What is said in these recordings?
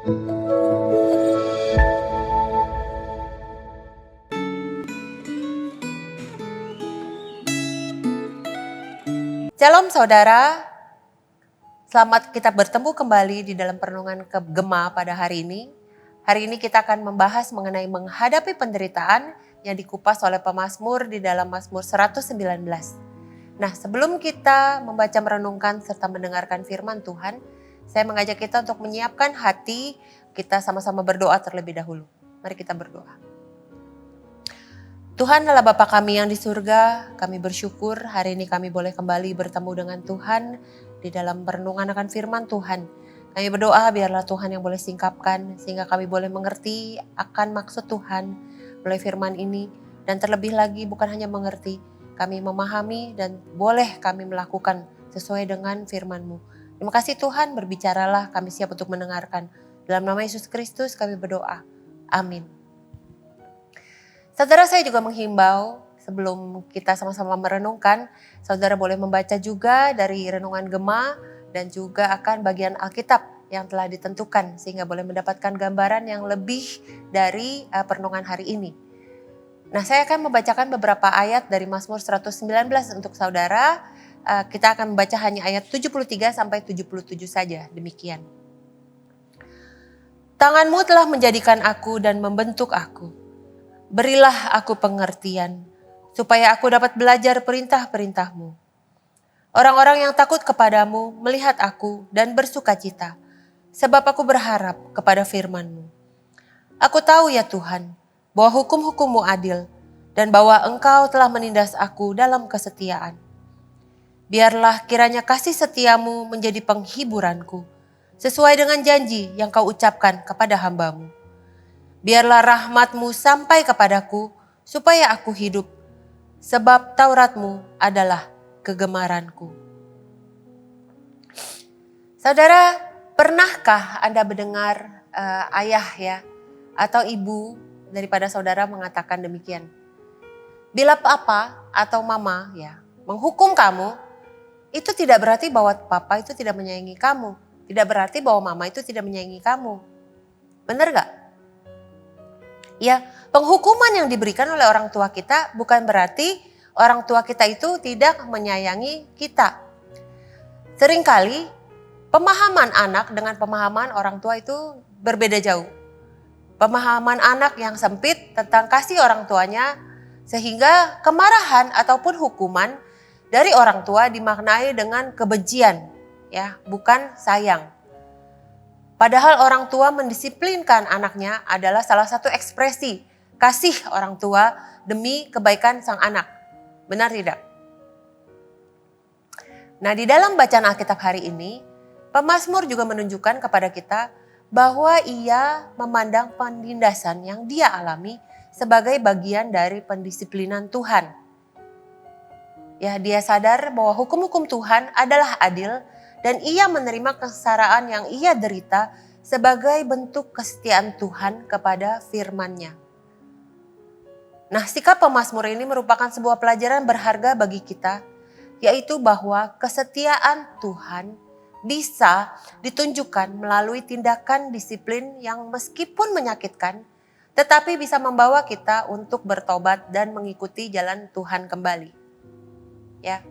Shalom saudara, selamat kita bertemu kembali di dalam perenungan Gema pada hari ini. Hari ini kita akan membahas mengenai menghadapi penderitaan yang dikupas oleh pemazmur di dalam Mazmur 119. Nah, sebelum kita membaca, merenungkan, serta mendengarkan firman Tuhan, saya mengajak kita untuk menyiapkan hati, kita sama-sama berdoa terlebih dahulu. Mari kita berdoa. Tuhan adalah Bapa kami yang di surga, kami bersyukur hari ini kami boleh kembali bertemu dengan Tuhan di dalam perenungan akan firman Tuhan. Kami berdoa biarlah Tuhan yang boleh singkapkan sehingga kami boleh mengerti akan maksud Tuhan melalui firman ini. Dan terlebih lagi bukan hanya mengerti, kami memahami dan boleh kami melakukan sesuai dengan firman-Mu. Terima kasih Tuhan, berbicaralah, kami siap untuk mendengarkan. Dalam nama Yesus Kristus kami berdoa. Amin. Saudara, saya juga menghimbau sebelum kita sama-sama merenungkan, saudara boleh membaca juga dari renungan Gema dan juga akan bagian Alkitab yang telah ditentukan sehingga boleh mendapatkan gambaran yang lebih dari perenungan hari ini. Nah, saya akan membacakan beberapa ayat dari Mazmur 119 untuk saudara. Kita akan membaca hanya ayat 73 sampai 77 saja, demikian. Tangan-Mu telah menjadikan aku dan membentuk aku. Berilah aku pengertian, supaya aku dapat belajar perintah-perintah-Mu. Orang-orang yang takut kepadamu melihat aku dan bersukacita, sebab aku berharap kepada firman-Mu. Aku tahu ya Tuhan, bahwa hukum-hukum-Mu adil, dan bahwa Engkau telah menindas aku dalam kesetiaan. Biarlah kiranya kasih setia-Mu menjadi penghiburanku, sesuai dengan janji yang Kau ucapkan kepada hamba-Mu. Biarlah rahmat-Mu sampai kepadaku, supaya aku hidup, sebab Taurat-Mu adalah kegemaranku. Saudara, pernahkah Anda mendengar ayah ya, atau ibu daripada saudara mengatakan demikian? Bila papa atau mama ya menghukum kamu, itu tidak berarti bahwa papa itu tidak menyayangi kamu. Tidak berarti bahwa mama itu tidak menyayangi kamu. Benar gak? Ya, penghukuman yang diberikan oleh orang tua kita bukan berarti orang tua kita itu tidak menyayangi kita. Seringkali pemahaman anak dengan pemahaman orang tua itu berbeda jauh. Pemahaman anak yang sempit tentang kasih orang tuanya sehingga kemarahan ataupun hukuman dari orang tua dimaknai dengan kebencian, ya, bukan sayang. Padahal orang tua mendisiplinkan anaknya adalah salah satu ekspresi kasih orang tua demi kebaikan sang anak. Benar tidak? Nah, di dalam bacaan Alkitab hari ini, pemazmur juga menunjukkan kepada kita bahwa ia memandang penindasan yang dia alami sebagai bagian dari pendisiplinan Tuhan. Ya, dia sadar bahwa hukum-hukum Tuhan adalah adil dan ia menerima kesengsaraan yang ia derita sebagai bentuk kesetiaan Tuhan kepada firman-Nya. Nah, sikap pemazmur ini merupakan sebuah pelajaran berharga bagi kita, yaitu bahwa kesetiaan Tuhan bisa ditunjukkan melalui tindakan disiplin yang meskipun menyakitkan, tetapi bisa membawa kita untuk bertobat dan mengikuti jalan Tuhan kembali. Ya.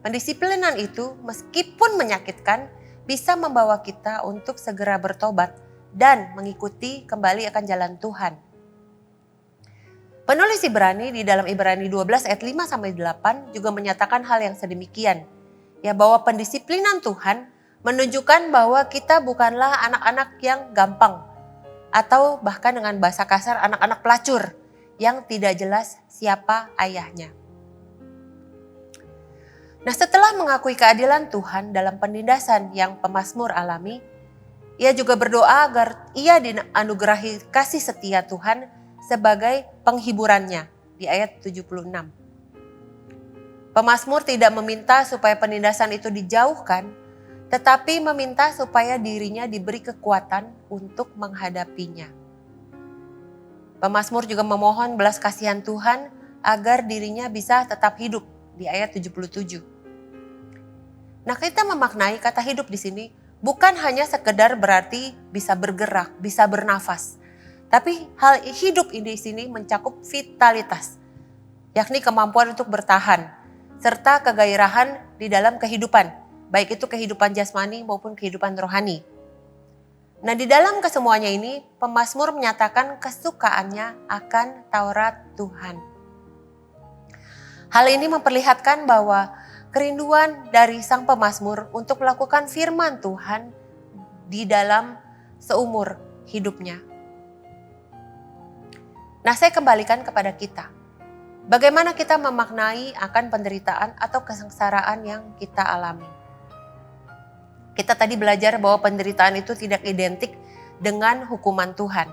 Pendisiplinan itu meskipun menyakitkan bisa membawa kita untuk segera bertobat dan mengikuti kembali akan jalan Tuhan. Penulis Ibrani di dalam Ibrani 12 ayat 5-8 juga menyatakan hal yang sedemikian. Ya, bahwa pendisiplinan Tuhan menunjukkan bahwa kita bukanlah anak-anak yang gampang atau bahkan dengan bahasa kasar anak-anak pelacur yang tidak jelas siapa ayahnya. Nah, setelah mengakui keadilan Tuhan dalam penindasan yang pemazmur alami, ia juga berdoa agar ia dianugerahi kasih setia Tuhan sebagai penghiburannya di ayat 76. Pemazmur tidak meminta supaya penindasan itu dijauhkan, tetapi meminta supaya dirinya diberi kekuatan untuk menghadapinya. Pemazmur juga memohon belas kasihan Tuhan agar dirinya bisa tetap hidup di ayat 77. Nah, kita memaknai kata hidup di sini bukan hanya sekedar berarti bisa bergerak, bisa bernafas. Tapi hal hidup ini di sini mencakup vitalitas, yakni kemampuan untuk bertahan, serta kegairahan di dalam kehidupan, baik itu kehidupan jasmani maupun kehidupan rohani. Nah, di dalam kesemuanya ini, pemazmur menyatakan kesukaannya akan Taurat Tuhan. Hal ini memperlihatkan bahwa kerinduan dari sang pemazmur untuk melakukan firman Tuhan di dalam seumur hidupnya. Nah, saya kembalikan kepada kita. Bagaimana kita memaknai akan penderitaan atau kesengsaraan yang kita alami. Kita tadi belajar bahwa penderitaan itu tidak identik dengan hukuman Tuhan.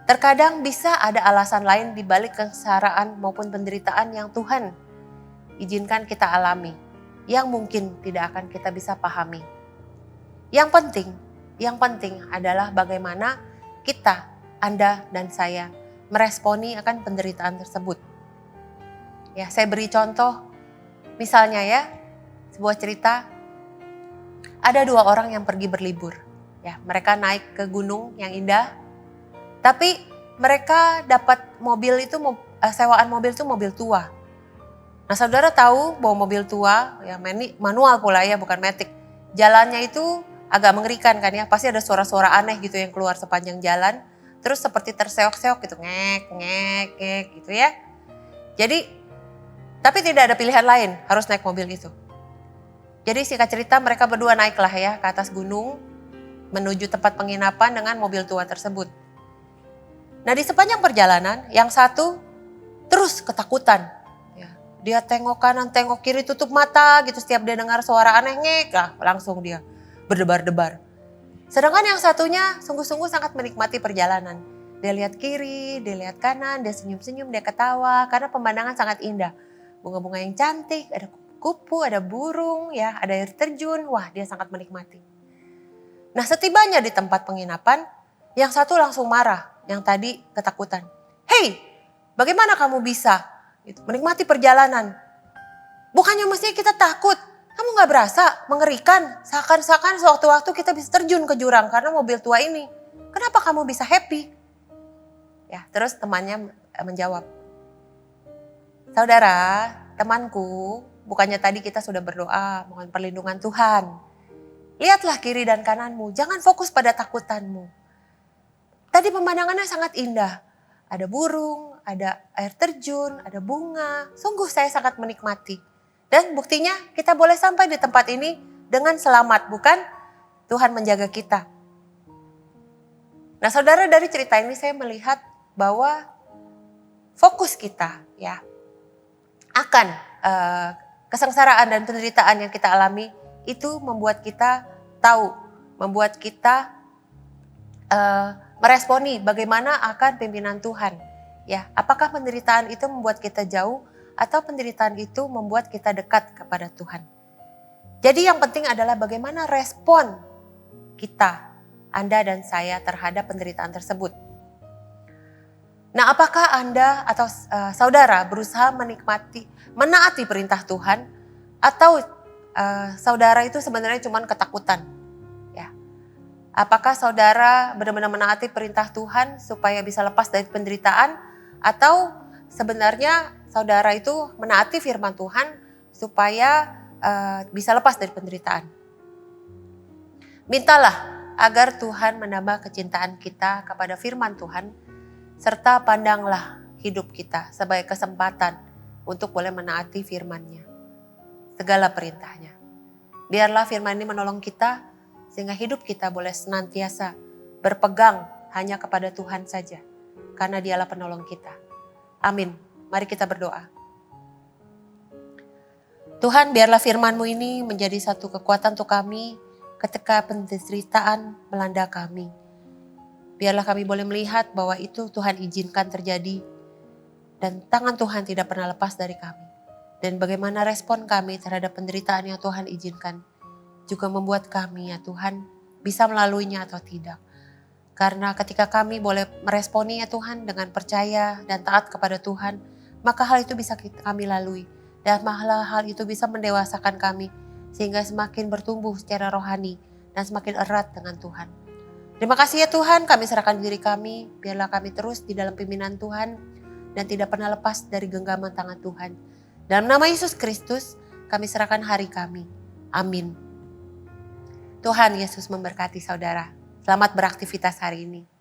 Terkadang bisa ada alasan lain di balik kesengsaraan maupun penderitaan yang Tuhan izinkan kita alami, yang mungkin tidak akan kita bisa pahami. Yang penting adalah bagaimana kita, Anda dan saya, meresponi akan penderitaan tersebut. Ya, saya beri contoh, misalnya ya, sebuah cerita. Ada 2 orang yang pergi berlibur. Ya, mereka naik ke gunung yang indah. Tapi mereka dapat sewaan mobil itu mobil tua. Nah, saudara tahu bahwa mobil tua, ya manual pula ya, bukan matic. Jalannya itu agak mengerikan kan ya. Pasti ada suara-suara aneh gitu yang keluar sepanjang jalan. Terus seperti terseok-seok gitu, ngek gitu ya. Jadi, tapi tidak ada pilihan lain, harus naik mobil itu. Jadi singkat cerita mereka berdua naiklah ya ke atas gunung menuju tempat penginapan dengan mobil tua tersebut. Nah, di sepanjang perjalanan yang satu terus ketakutan. Ya, dia tengok kanan, tengok kiri, tutup mata gitu, setiap dia dengar suara aneh langsung dia berdebar-debar. Sedangkan yang satunya sungguh-sungguh sangat menikmati perjalanan. Dia lihat kiri, dia lihat kanan, dia senyum-senyum, dia ketawa karena pemandangan sangat indah. Bunga-bunga yang cantik, ada kupu, ada burung, ya, ada air terjun. Wah, dia sangat menikmati. Nah, setibanya di tempat penginapan, yang satu langsung marah, yang tadi ketakutan. Hei, bagaimana kamu bisa menikmati perjalanan? Bukannya mestinya kita takut? Kamu gak berasa mengerikan? Seakan-akan sewaktu-waktu kita bisa terjun ke jurang karena mobil tua ini. Kenapa kamu bisa happy? Ya, terus temannya menjawab, saudara, temanku, bukannya tadi kita sudah berdoa mohon perlindungan Tuhan. Lihatlah kiri dan kananmu, jangan fokus pada takutanmu. Tadi pemandangannya sangat indah. Ada burung, ada air terjun, ada bunga. Sungguh saya sangat menikmati. Dan buktinya kita boleh sampai di tempat ini dengan selamat, bukan? Tuhan menjaga kita. Nah, saudara, dari cerita ini saya melihat bahwa fokus kita ya akan kesengsaraan dan penderitaan yang kita alami itu membuat kita tahu, membuat kita meresponi bagaimana akan pimpinan Tuhan. Ya, apakah penderitaan itu membuat kita jauh atau penderitaan itu membuat kita dekat kepada Tuhan. Jadi yang penting adalah bagaimana respon kita, Anda dan saya terhadap penderitaan tersebut. Nah, apakah Anda atau saudara berusaha menaati perintah Tuhan, atau saudara itu sebenarnya cuma ketakutan? Ya. Apakah saudara benar-benar menaati perintah Tuhan supaya bisa lepas dari penderitaan, atau sebenarnya saudara itu menaati firman Tuhan supaya bisa lepas dari penderitaan? Mintalah agar Tuhan menambah kecintaan kita kepada firman Tuhan, serta pandanglah hidup kita sebagai kesempatan untuk boleh menaati firman-Nya, segala perintahnya. Biarlah firman ini menolong kita sehingga hidup kita boleh senantiasa berpegang hanya kepada Tuhan saja, karena Dialah penolong kita. Amin. Mari kita berdoa. Tuhan, biarlah firman-Mu ini menjadi satu kekuatan untuk kami ketika penderitaan melanda kami. Biarlah kami boleh melihat bahwa itu Tuhan izinkan terjadi dan tangan Tuhan tidak pernah lepas dari kami. Dan bagaimana respon kami terhadap penderitaan yang Tuhan izinkan juga membuat kami ya Tuhan bisa melaluinya atau tidak. Karena ketika kami boleh meresponi ya Tuhan dengan percaya dan taat kepada Tuhan, maka hal itu bisa kami lalui. Dan malah hal itu bisa mendewasakan kami sehingga semakin bertumbuh secara rohani dan semakin erat dengan Tuhan. Terima kasih ya Tuhan, kami serahkan diri kami, biarlah kami terus di dalam pimpinan Tuhan dan tidak pernah lepas dari genggaman tangan Tuhan. Dalam nama Yesus Kristus, kami serahkan hari kami. Amin. Tuhan Yesus memberkati saudara. Selamat beraktivitas hari ini.